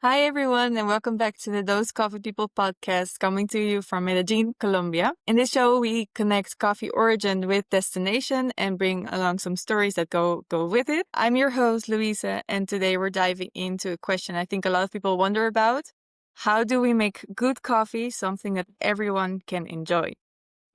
Hi, everyone, and welcome back to the Those Coffee People podcast, coming to you from Medellin, Colombia. In this show, we connect coffee origin with destination and bring along some stories that go with it. I'm your host, Louise, and today we're diving into a question I think a lot of people wonder about. How do we make good coffee something that everyone can enjoy?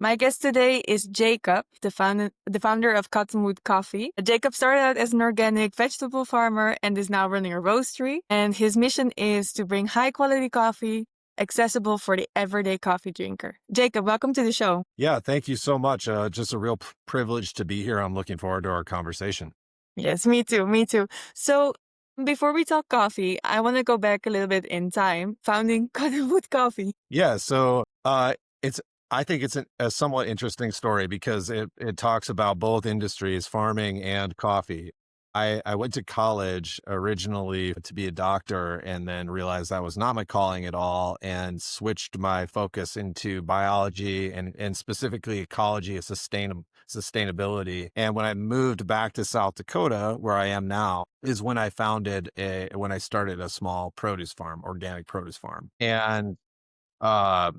My guest today is Jacob, the founder of Cottonwood Coffee. Jacob started out as an organic vegetable farmer and is now running a roastery. And his mission is to bring high quality coffee accessible for the everyday coffee drinker. Jacob, welcome to the show. Yeah, thank you so much. Just a real privilege to be here. I'm looking forward to our conversation. Yes, me too. Me too. So before we talk coffee, I want to go back a little bit in time, founding Cottonwood Coffee. Yeah, so I think it's a somewhat interesting story because it talks about both industries, farming and coffee. I went to college originally to be a doctor and then realized that was not my calling at all and switched my focus into biology and specifically ecology and sustainability. And when I moved back to South Dakota, where I am now, is when I started a small produce farm, organic produce farm. And uh,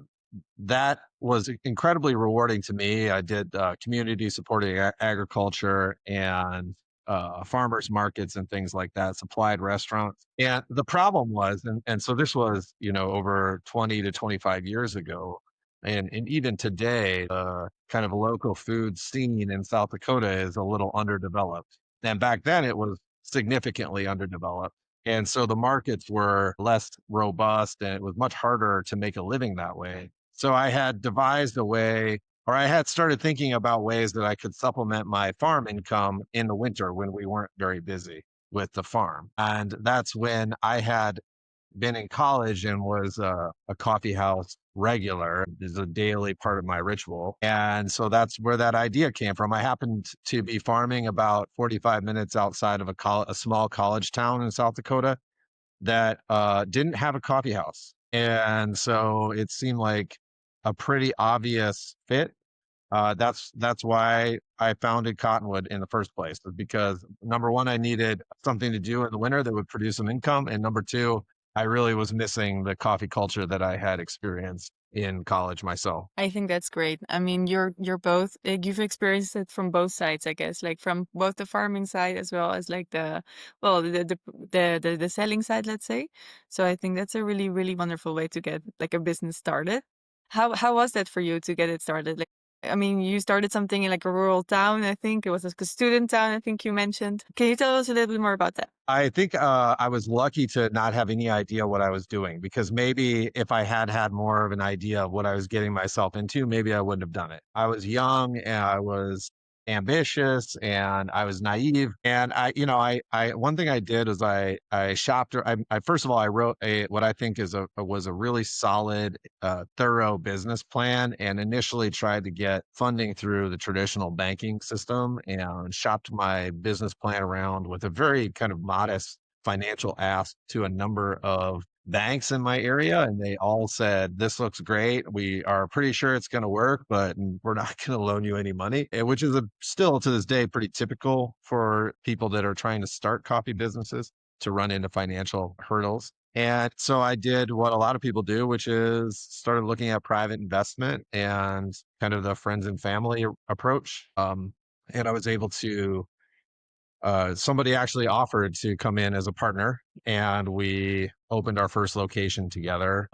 that was incredibly rewarding to me. I did community supporting agriculture and farmers markets and things like that, supplied restaurants. And the problem was, and so this was, over 20 to 25 years ago. And even today, the kind of local food scene in South Dakota is a little underdeveloped. And back then it was significantly underdeveloped. And so the markets were less robust and it was much harder to make a living that way. So I had devised a way, or I had started thinking about ways that I could supplement my farm income in the winter when we weren't very busy with the farm. And that's when I had been in college and was a coffee house regular. Is a daily part of my ritual. And so that's where that idea came from. I happened to be farming about 45 minutes outside of a small college town in South Dakota that didn't have a coffee house. And so it seemed like a pretty obvious fit. That's why I founded Cottonwood in the first place, because number one, I needed something to do in the winter that would produce some income, and number two, I really was missing the coffee culture that I had experienced in college myself. I think that's great. I mean, you're both you've experienced it from both sides, I guess, like from both the farming side as well as like the selling side, let's say. So I think that's a really wonderful way to get like a business started. How was that for you to get it started? Like, I mean, you started something in like a rural town. I think it was like a student town. I think you mentioned. Can you tell us a little bit more about that? I think I was lucky to not have any idea what I was doing, because maybe if I had more of an idea of what I was getting myself into, maybe I wouldn't have done it. I was young and I was ambitious and I was naive. And one thing I did was I shopped. I first of all, I wrote what I think was a really solid, thorough business plan, and initially tried to get funding through the traditional banking system and shopped my business plan around with a very kind of modest financial ask to a number of banks in my area, and they all said, "This looks great. We are pretty sure it's going to work, but we're not going to loan you any money," which is still to this day pretty typical for people that are trying to start coffee businesses, to run into financial hurdles. And so I did what a lot of people do, which is started looking at private investment and kind of the friends and family approach. And I was able to somebody actually offered to come in as a partner, and we opened our first location together.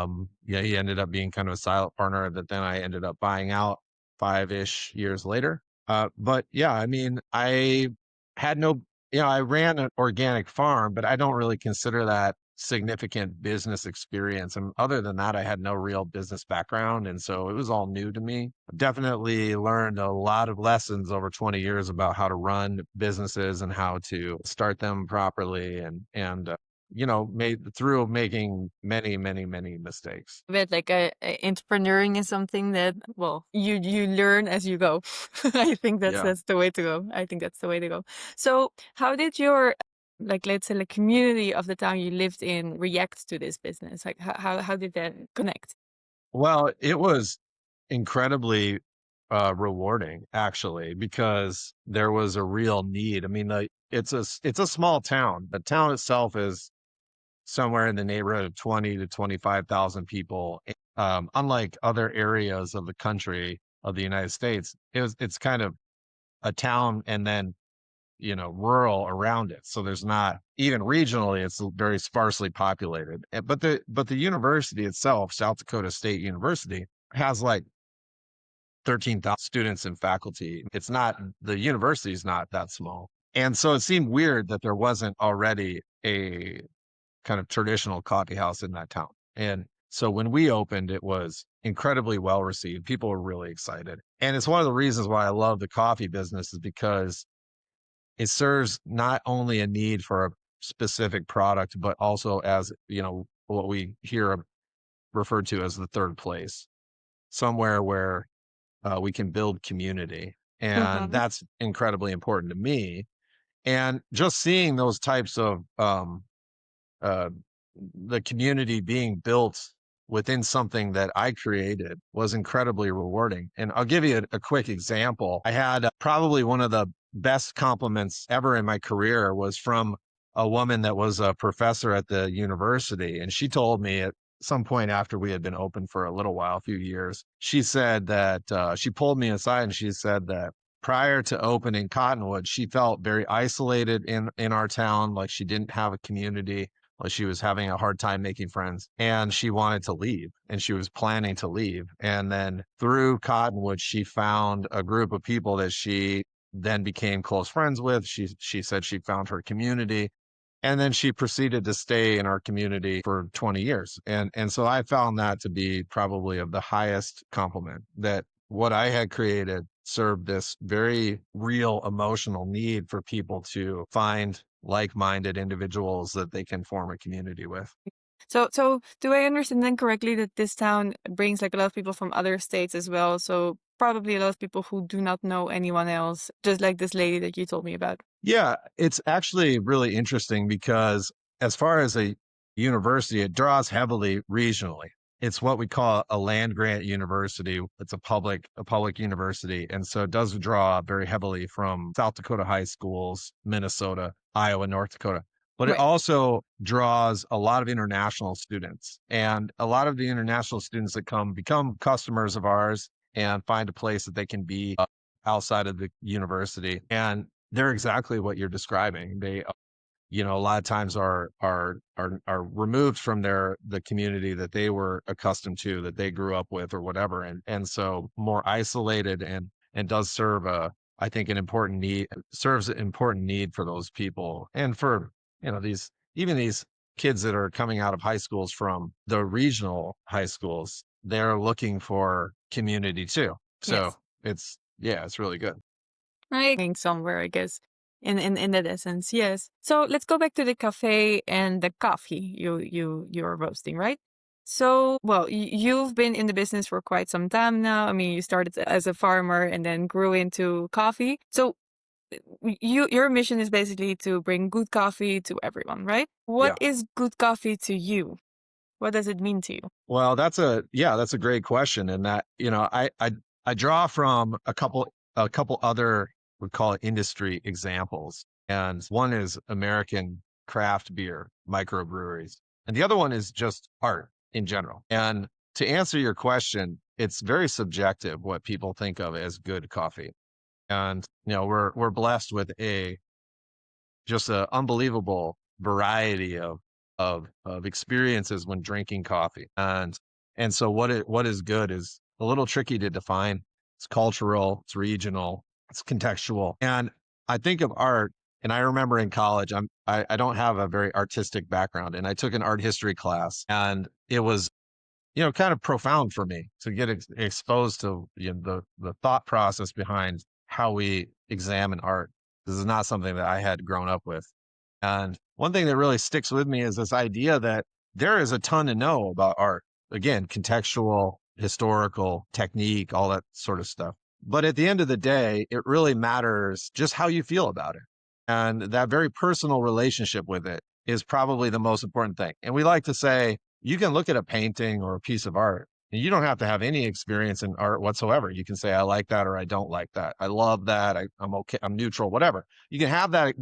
Yeah, he ended up being kind of a silent partner that then I ended up buying out 5-ish years later. But yeah, I mean, I had no, I ran an organic farm, but I don't really consider that significant business experience. And other than that, I had no real business background. And so it was all new to me. Definitely learned a lot of lessons over 20 years about how to run businesses and how to start them properly, and made through making many mistakes. But like entrepreneuring is something that, well, you learn as you go. I think Yeah. that's the way to go. I think that's the way to go. So how did your, like, let's say, the community of the town you lived in react to this business? Like how did that connect? Well, it was incredibly rewarding, actually, because there was a real need. I mean, it's a small town. The town itself is somewhere in the neighborhood of 20 to 25,000 people. Unlike other areas of the country of the United States, it's kind of a town and then rural around it. So there's not even regionally, it's very sparsely populated. But the university itself, South Dakota State University, has like 13,000 students and faculty. It's not the university is not that small. And so it seemed weird that there wasn't already a kind of traditional coffee house in that town. And so when we opened, it was incredibly well received. People were really excited. And it's one of the reasons why I love the coffee business is because it serves not only a need for a specific product, but also as, what we hear referred to as the third place, somewhere where we can build community. And Mm-hmm. that's incredibly important to me. And just seeing those types of uh, the community being built within something that I created was incredibly rewarding. And I'll give you a quick example. I had probably one of the best compliments ever in my career was from a woman that was a professor at the university. And she told me at some point after we had been open for a little while, a few years, she said that she pulled me aside and she said that prior to opening Cottonwood, she felt very isolated in our town, like she didn't have a community, like she was having a hard time making friends, and she wanted to leave and she was planning to leave. And then through Cottonwood, she found a group of people that she then became close friends with. She said she found her community. And then she proceeded to stay in our community for 20 years. And so I found that to be probably of the highest compliment, that what I had created served this very real emotional need for people to find like-minded individuals that they can form a community with. So do I understand then correctly that this town brings like a lot of people from other states as well? So probably a lot of people who do not know anyone else, just like this lady that you told me about. Yeah, it's actually really interesting because as far as a university, it draws heavily regionally. It's what we call a land grant university. It's a public university. And so it does draw very heavily from South Dakota high schools, Minnesota, Iowa, North Dakota. But it Right. also draws a lot of international students. And a lot of the international students that come become customers of ours and find a place that they can be outside of the university. And they're exactly what you're describing. They, a lot of times are removed from the community that they were accustomed to, that they grew up with or whatever. And so more isolated and does serve I think an important need, serves an important need for those people. And for, these kids that are coming out of high schools from the regional high schools, they're looking for community too. So Yes. it's really good. Right. Going somewhere, I guess, in that essence. Yes. So let's go back to the cafe and the coffee you're roasting, right? So, well, you've been in the business for quite some time now. I mean, you started as a farmer and then grew into coffee. So, your mission is basically to bring good coffee to everyone, right? What Yeah. is good coffee to you? What does it mean to you? Well, that's a great question. And that, I draw from a couple other, we call it industry examples. And one is American craft beer microbreweries. And the other one is just art in general. And to answer your question, it's very subjective what people think of as good coffee. And, we're blessed with just an unbelievable variety of experiences when drinking coffee. And so what is good is a little tricky to define. It's cultural, it's regional, it's contextual. And I think of art, and I remember in college, I don't have a very artistic background, and I took an art history class, and it was kind of profound for me to get exposed to the thought process behind how we examine art. This is not something that I had grown up with. And one thing that really sticks with me is this idea that there is a ton to know about art. Again, contextual, historical, technique, all that sort of stuff. But at the end of the day, it really matters just how you feel about it. And that very personal relationship with it is probably the most important thing. And we like to say, you can look at a painting or a piece of art, and you don't have to have any experience in art whatsoever. You can say, I like that or I don't like that. I love that. I'm okay. I'm neutral, whatever. You can have that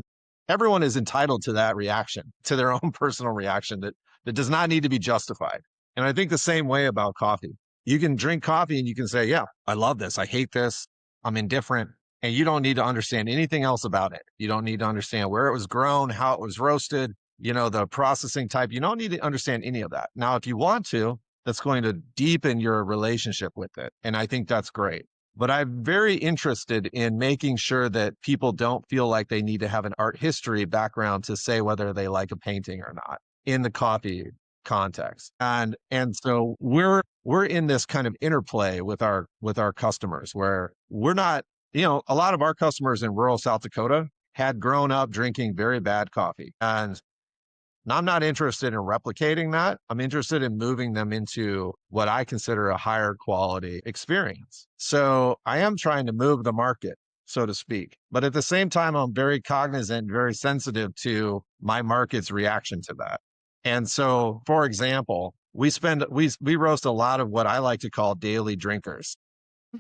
everyone is entitled to that reaction, to their own personal reaction that does not need to be justified. And I think the same way about coffee. You can drink coffee and you can say, yeah, I love this. I hate this. I'm indifferent. And you don't need to understand anything else about it. You don't need to understand where it was grown, how it was roasted, the processing type. You don't need to understand any of that. Now, if you want to, that's going to deepen your relationship with it. And I think that's great. But I'm very interested in making sure that people don't feel like they need to have an art history background to say whether they like a painting or not in the coffee context. And so we're in this kind of interplay with our customers where we're not, a lot of our customers in rural South Dakota had grown up drinking very bad coffee. And I'm not interested in replicating that. I'm interested in moving them into what I consider a higher quality experience. So I am trying to move the market, so to speak. But at the same time, I'm very cognizant, very sensitive to my market's reaction to that. And so, for example, we roast a lot of what I like to call daily drinkers,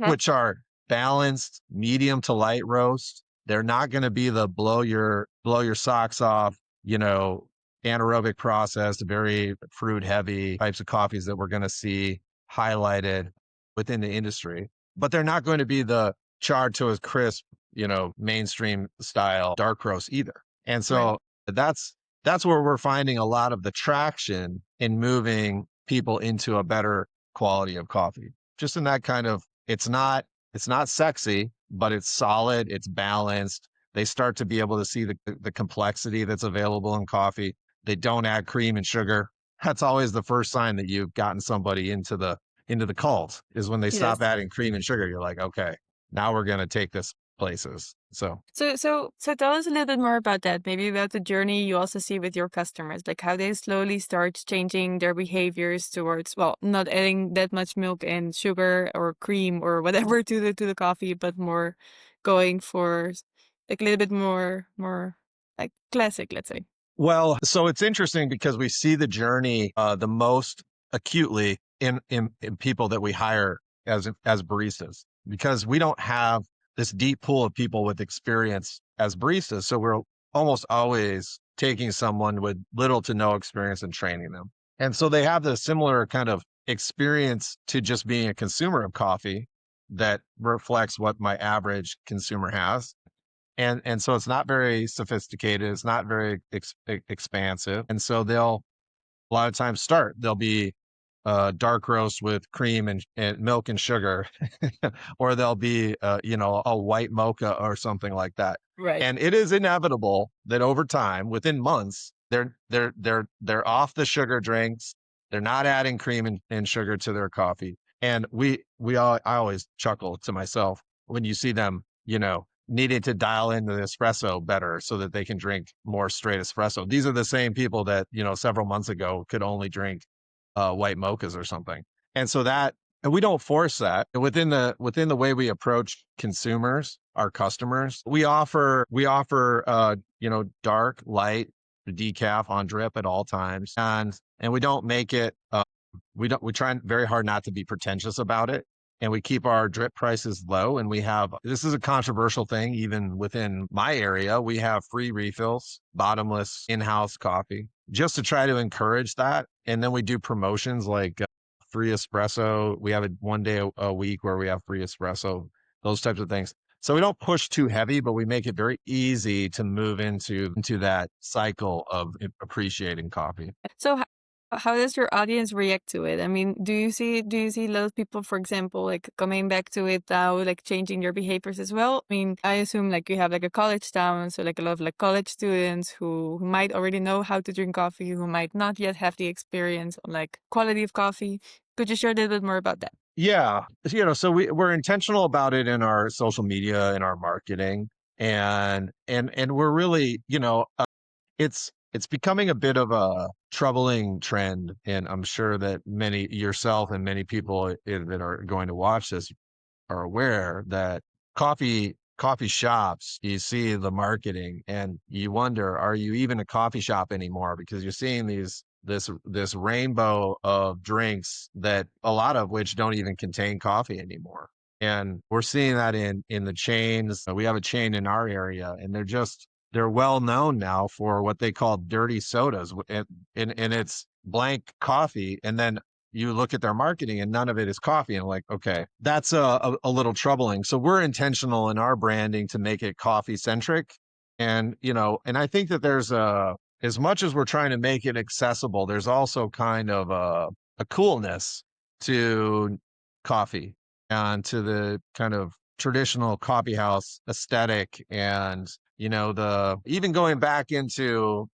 which are balanced, medium to light roast. They're not going to be the blow your socks off, anaerobic processed, very fruit heavy types of coffees that we're going to see highlighted within the industry. But they're not going to be the charred to a crisp, mainstream style dark roast either. And so that's where we're finding a lot of the traction in moving people into a better quality of coffee. Just in that kind of, it's not sexy, but it's solid, it's balanced. They start to be able to see the complexity that's available in coffee. They don't add cream and sugar. That's always the first sign that you've gotten somebody into the cult, is when they stop adding cream and sugar. You're like, okay, now we're going to take this places. So tell us a little bit more about that. Maybe about the journey you also see with your customers, like how they slowly start changing their behaviors towards, well, not adding that much milk and sugar or cream or whatever to the coffee, but more going for like a little bit more like classic, let's say. Well, so it's interesting because we see the journey the most acutely in people that we hire as baristas, because we don't have this deep pool of people with experience as baristas. So we're almost always taking someone with little to no experience and training them. And so they have the similar kind of experience to just being a consumer of coffee that reflects what my average consumer has. And so it's not very sophisticated. It's not very expansive. And so they'll a lot of times they'll be dark roast with cream and milk and sugar, or they'll be, a white mocha or something like that. Right. And it is inevitable that over time, within months, they're off the sugar drinks. They're not adding cream and sugar to their coffee. And I always chuckle to myself when you see them, needing to dial into the espresso better so that they can drink more straight espresso. These are the same people that, several months ago could only drink white mochas or something. And so and we don't force that. Within the way we approach consumers, our customers, we offer dark, light, decaf on drip at all times. And we don't make it, we try very hard not to be pretentious about it. And we keep our drip prices low. And this is a controversial thing, even within my area, we have free refills, bottomless in-house coffee, just to try to encourage that. And then we do promotions like free espresso. We have one day a week where we have free espresso, those types of things. So we don't push too heavy, but we make it very easy to move into that cycle of appreciating coffee. So how does your audience react to it? I mean, do you see a lot of people, for example, like coming back to it now, like changing their behaviors as well? I mean, I assume like you have like a college town, so like a lot of like college students who might already know how to drink coffee, who might not yet have the experience on like quality of coffee. Could you share a little bit more about that? Yeah, so we're intentional about it in our social media, in our marketing, and we're really, it's becoming a bit of a troubling trend. And I'm sure that yourself and many people that are going to watch this are aware that coffee shops, you see the marketing and you wonder, are you even a coffee shop anymore? Because you're seeing this rainbow of drinks that a lot of which don't even contain coffee anymore. And we're seeing that in the chains. We have a chain in our area and they're just they're well known now for what they call dirty sodas, and it's blank coffee. And then you look at their marketing and none of it is coffee. And like, okay, that's a little troubling. So we're intentional in our branding to make it coffee centric. And, and I think that there's as much as we're trying to make it accessible, there's also kind of a coolness to coffee and to the kind of traditional coffee house aesthetic. And the even going back into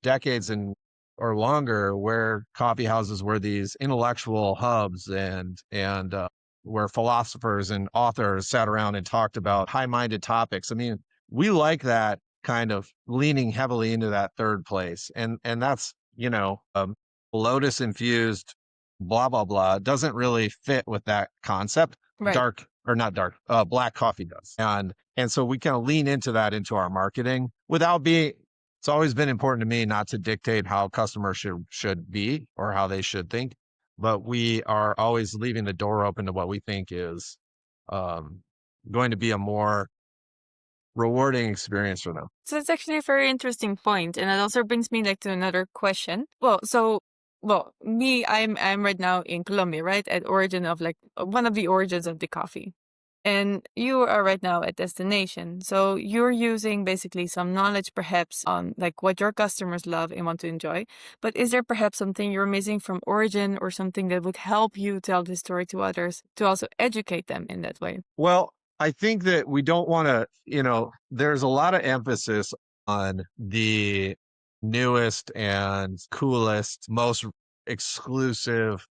decades and or longer, where coffee houses were these intellectual hubs, and where philosophers and authors sat around and talked about high-minded topics. I mean, we like that kind of leaning heavily into that third place, and that's lotus infused blah blah blah doesn't really fit with that concept. Right. Dark or not dark, black coffee does. And so we kind of lean into that into our marketing without being, it's always been important to me not to dictate how customers should be or how they should think, but we are always leaving the door open to what we think is going to be a more rewarding experience for them. So it's actually a very interesting point, and it also brings me to another question. Me, I'm right now in Colombia, right, at origin of one of the origins of the coffee. And you are right now at destination. So you're using basically some knowledge perhaps on what your customers love and want to enjoy. But is there perhaps something you're missing from origin or something that would help you tell this story to others to also educate them in that way? Well, I think that we don't want to, there's a lot of emphasis on the newest and coolest, most exclusive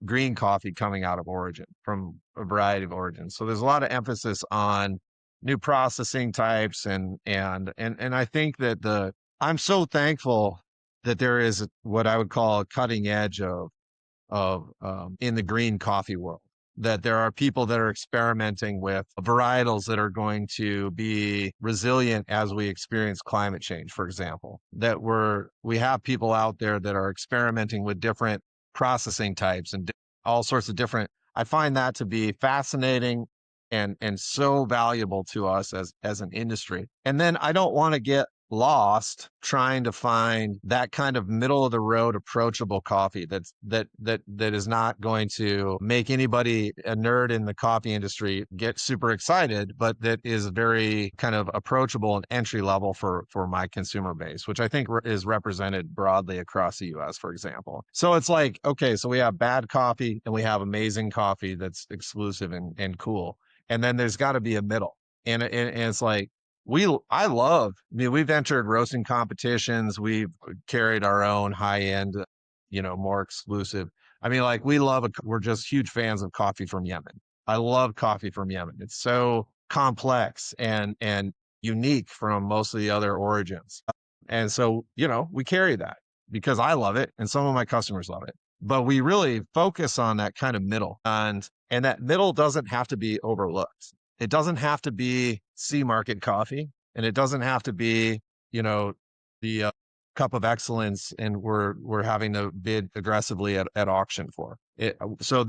green coffee coming out of origin from a variety of origins. So there's a lot of emphasis on new processing types, and I think that I'm so thankful that there is what I would call a cutting edge of in the green coffee world, that there are people that are experimenting with varietals that are going to be resilient as we experience climate change, for example, that we have people out there that are experimenting with different processing types and all sorts of different. I find that to be fascinating and so valuable to us as an industry. And then I don't want to get lost trying to find that kind of middle of the road approachable coffee that is not going to make anybody, a nerd in the coffee industry, get super excited, but that is very kind of approachable and entry level for my consumer base, which I think is represented broadly across the US, for example. So it's like, okay, so we have bad coffee and we have amazing coffee that's exclusive and cool, and then there's got to be a middle. And it's like, I mean, we've entered roasting competitions. We've carried our own high end, more exclusive. I mean, we're just huge fans of coffee from Yemen. I love coffee from Yemen. It's so complex and unique from most of the other origins. And so, we carry that because I love it and some of my customers love it. But we really focus on that kind of middle, and that middle doesn't have to be overlooked. It doesn't have to be C market coffee, and it doesn't have to be, the cup of excellence, and we're having to bid aggressively at auction for it. So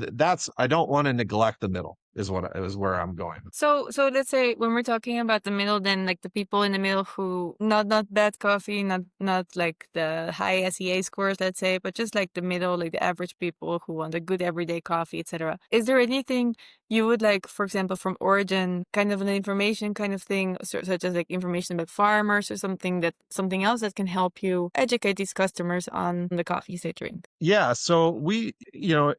I don't want to neglect the middle is where I'm going. So let's say when we're talking about the middle, then the people in the middle who not bad coffee, not like the high SEA scores, let's say, but just the middle, the average people who want a good everyday coffee, etc. Is there anything you would for example, from origin, kind of an information kind of thing, such as information about farmers or something else that can help you educate these customers on the coffees they drink? Yeah. So we,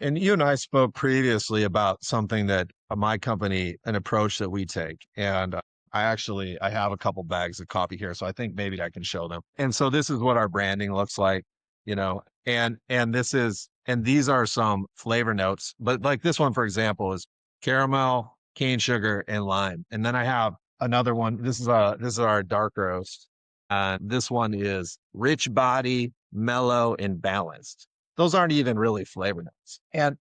and you and I spoke previously about something that my company, an approach that we take. And I have a couple bags of coffee here, so I think maybe I can show them. And so this is what our branding looks like, and these are some flavor notes, but this one, for example, is caramel, cane sugar, and lime. And then I have another one. This is our dark roast. This one is rich body, mellow, and balanced. Those aren't even really flavor notes. And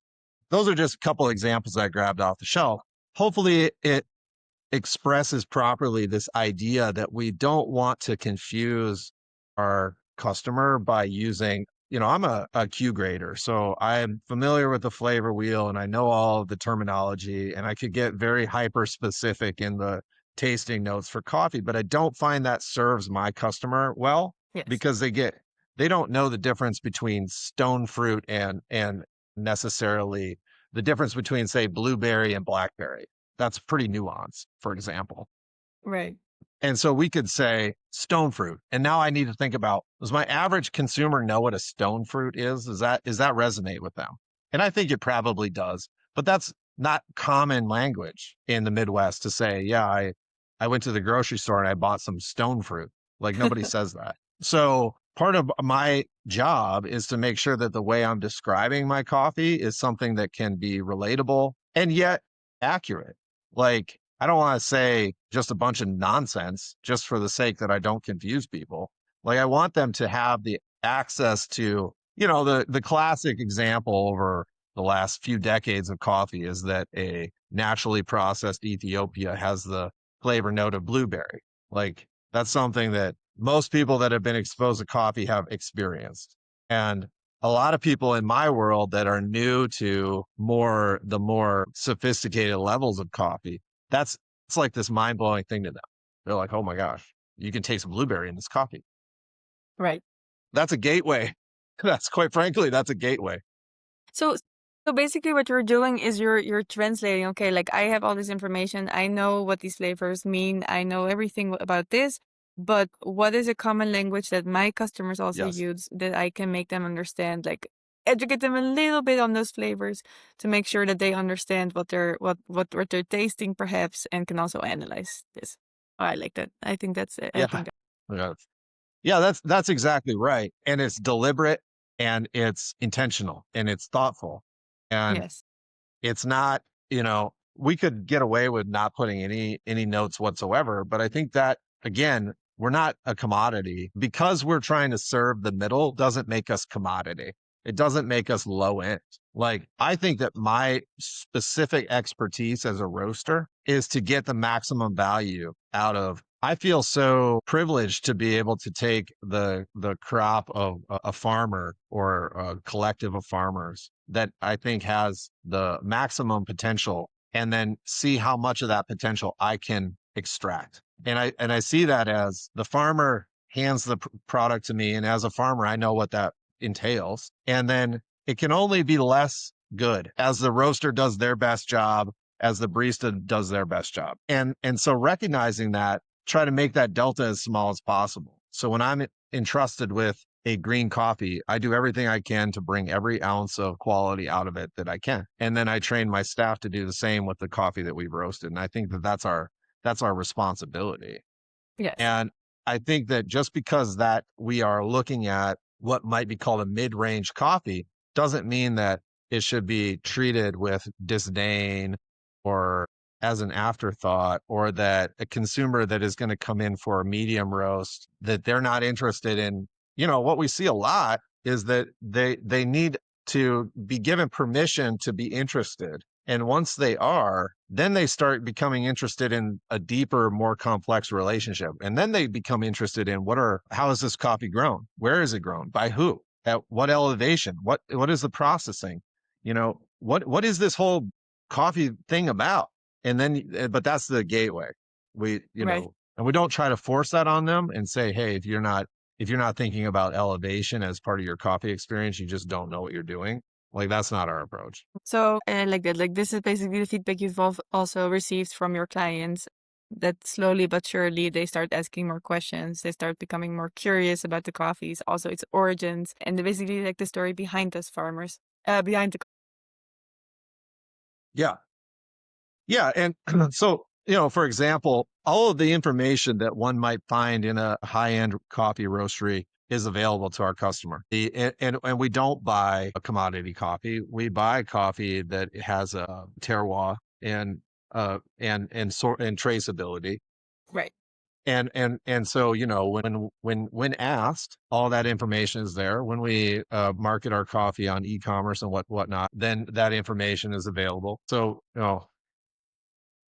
those are just a couple examples I grabbed off the shelf. Hopefully it expresses properly this idea that we don't want to confuse our customer by using, I'm a Q grader, so I'm familiar with the flavor wheel and I know all of the terminology, and I could get very hyper specific in the tasting notes for coffee, but I don't find that serves my customer well Yes. because they don't know the difference between stone fruit and necessarily the difference between, say, blueberry and blackberry. That's pretty nuanced, for example. Right. And so we could say stone fruit. And now I need to think about, does my average consumer know what a stone fruit is? Does that resonate with them? And I think it probably does, but that's not common language in the Midwest to say, yeah, I went to the grocery store and I bought some stone fruit. Like nobody says that. So part of my job is to make sure that the way I'm describing my coffee is something that can be relatable and yet accurate. Like, I don't want to say just a bunch of nonsense just for the sake that I don't confuse people. Like, I want them to have the access to, the classic example over the last few decades of coffee is that a naturally processed Ethiopia has the flavor note of blueberry. Like, that's something that most people that have been exposed to coffee have experienced. And a lot of people in my world that are new to the more sophisticated levels of coffee, it's like this mind-blowing thing to them. They're like, oh my gosh, you can taste blueberry in this coffee. Right. That's a gateway. That's quite frankly, that's a gateway. So basically what you're doing is you're translating, okay, like I have all this information, I know what these flavors mean, I know everything about this, but what is a common language that my customers also Yes. use that I can make them understand, like educate them a little bit on those flavors to make sure that they understand what they're tasting perhaps and can also analyze this. Oh, I like that. I think I Yeah. think Yeah. Yeah, that's exactly right. And it's deliberate and it's intentional and it's thoughtful. And yes. it's not, we could get away with not putting any notes whatsoever, but I think that again, we're not a commodity. Because we're trying to serve the middle doesn't make us commodity. It doesn't make us low end. Like, I think that my specific expertise as a roaster is to get the maximum value out of. I feel so privileged to be able to take the crop of a farmer or a collective of farmers that I think has the maximum potential and then see how much of that potential I can extract. And I see that as the farmer hands the product to me, and as a farmer I know what that entails. And then it can only be less good as the roaster does their best job, as the barista does their best job. And so recognizing that, try to make that delta as small as possible. So when I'm entrusted with a green coffee, I do everything I can to bring every ounce of quality out of it that I can. And then I train my staff to do the same with the coffee that we've roasted. And I think that that's our responsibility. Yes. And I think that just because that we are looking at what might be called a mid-range coffee doesn't mean that it should be treated with disdain or as an afterthought, or that a consumer that is going to come in for a medium roast, that they're not interested in. What we see a lot is that they need to be given permission to be interested. And once they are, then they start becoming interested in a deeper, more complex relationship. And then they become interested in how is this coffee grown? Where is it grown? By who? At what elevation? What is the processing? What is this whole coffee thing about? And then, but that's the gateway. Right. And we don't try to force that on them and say, hey, if you're not thinking about elevation as part of your coffee experience, you just don't know what you're doing. Like, that's not our approach. So I like that. Like this is basically the feedback you've also received from your clients that slowly but surely they start asking more questions. They start becoming more curious about the coffees, also its origins, and basically like the story behind those farmers, behind the. Yeah. Yeah. And so, for example, all of the information that one might find in a high-end coffee roastery is available to our customer. And we don't buy a commodity coffee. We buy coffee that has a terroir and traceability. Right. And so, when asked, all that information is there. When we market our coffee on e-commerce and whatnot, then that information is available. So,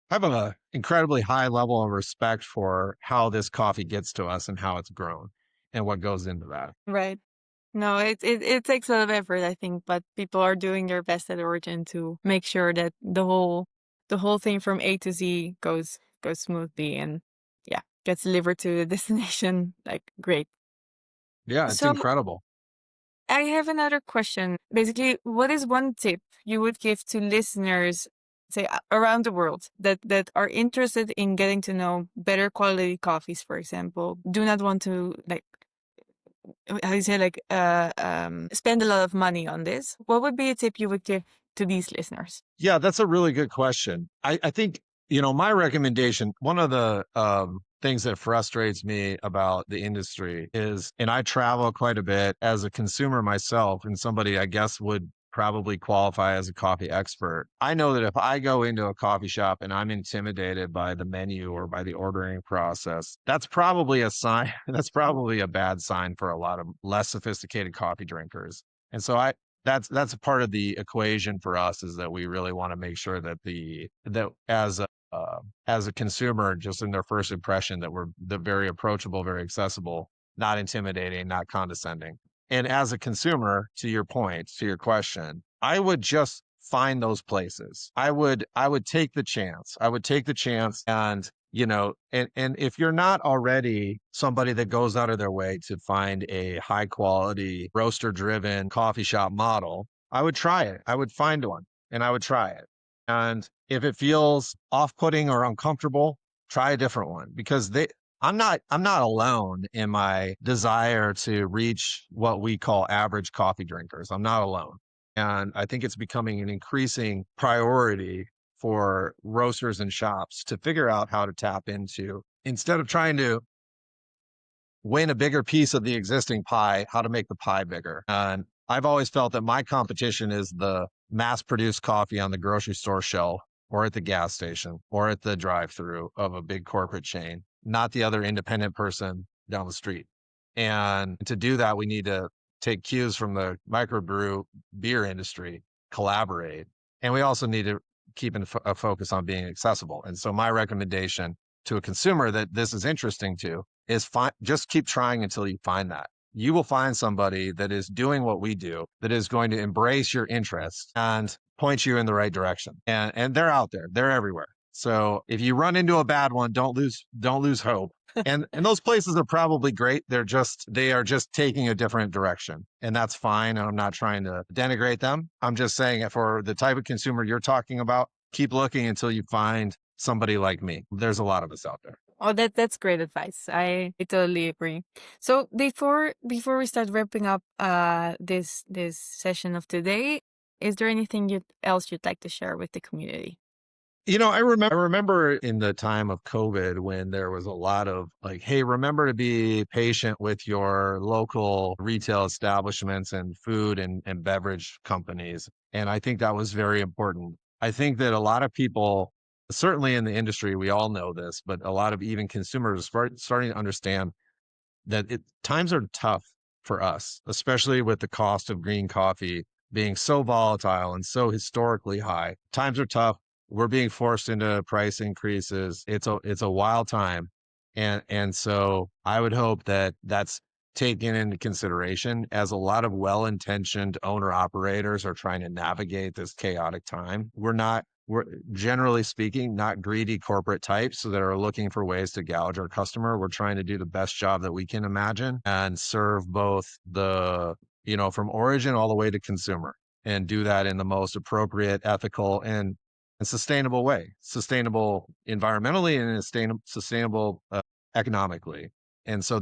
I have an incredibly high level of respect for how this coffee gets to us and how it's grown and what goes into that. Right. No, it takes a lot of effort, I think, but people are doing their best at Origin to make sure that the whole thing from A to Z goes goes smoothly and yeah, gets delivered to the destination. Like, great. Yeah, it's So incredible. I have another question. Basically, what is one tip you would give to listeners, say around the world, that are interested in getting to know better quality coffees, for example, do not want to like how you say like spend a lot of money on this? What would be a tip you would give to these listeners? Yeah, that's a really good question. I think, my recommendation, one of the things that frustrates me about the industry is, and I travel quite a bit as a consumer myself, and somebody I guess would probably qualify as a coffee expert. I know that if I go into a coffee shop and I'm intimidated by the menu or by the ordering process, that's probably a sign, that's probably a bad sign for a lot of less sophisticated coffee drinkers. And so that's a part of the equation for us, is that we really want to make sure that that as a consumer, just in their first impression, that we're very approachable, very accessible, not intimidating, not condescending. And as a consumer, to your point, to your question, I would just find those places. I would take the chance. I would take the chance, and and if you're not already somebody that goes out of their way to find a high quality roaster driven coffee shop model, I would try it. I would find one and I would try it. And if it feels off-putting or uncomfortable, try a different one, because I'm not alone in my desire to reach what we call average coffee drinkers. I'm not alone. And I think it's becoming an increasing priority for roasters and shops to figure out how to tap into, instead of trying to win a bigger piece of the existing pie, how to make the pie bigger. And I've always felt that my competition is the mass produced coffee on the grocery store shelf or at the gas station or at the drive through of a big corporate chain, not the other independent person down the street. And to do that, we need to take cues from the microbrew beer industry, collaborate. And we also need to keep a focus on being accessible. And so my recommendation to a consumer that this is interesting to is just keep trying until you find that. You will find somebody that is doing what we do, that is going to embrace your interest and point you in the right direction. And they're out there. They're everywhere. So if you run into a bad one, don't lose hope. And those places are probably great. They are just taking a different direction. And that's fine. And I'm not trying to denigrate them. I'm just saying, for the type of consumer you're talking about, keep looking until you find somebody like me. There's a lot of us out there. Oh, that's great advice. I totally agree. So before we start wrapping up this session of today, is there anything else you'd like to share with the community? I remember in the time of COVID when there was a lot of like, hey, remember to be patient with your local retail establishments and food and beverage companies. And I think that was very important. I think that a lot of people, certainly in the industry, we all know this, but a lot of even consumers starting to understand that times are tough for us, especially with the cost of green coffee being so volatile and so historically high. Times are tough. We're being forced into price increases. It's a wild time. And so I would hope that that's taken into consideration, as a lot of well-intentioned owner operators are trying to navigate this chaotic time. We're generally speaking not greedy corporate types that are looking for ways to gouge our customer. We're trying to do the best job that we can imagine and serve both from origin all the way to consumer, and do that in the most appropriate, ethical, and sustainable way, sustainable environmentally and sustainable economically. And so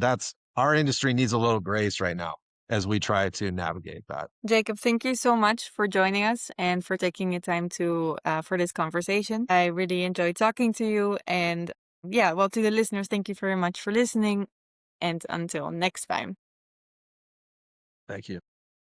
our industry needs a little grace right now as we try to navigate that. Jacob, thank you so much for joining us and for taking your time for this conversation. I really enjoyed talking to you. And yeah, well, to the listeners, thank you very much for listening. And until next time. Thank you.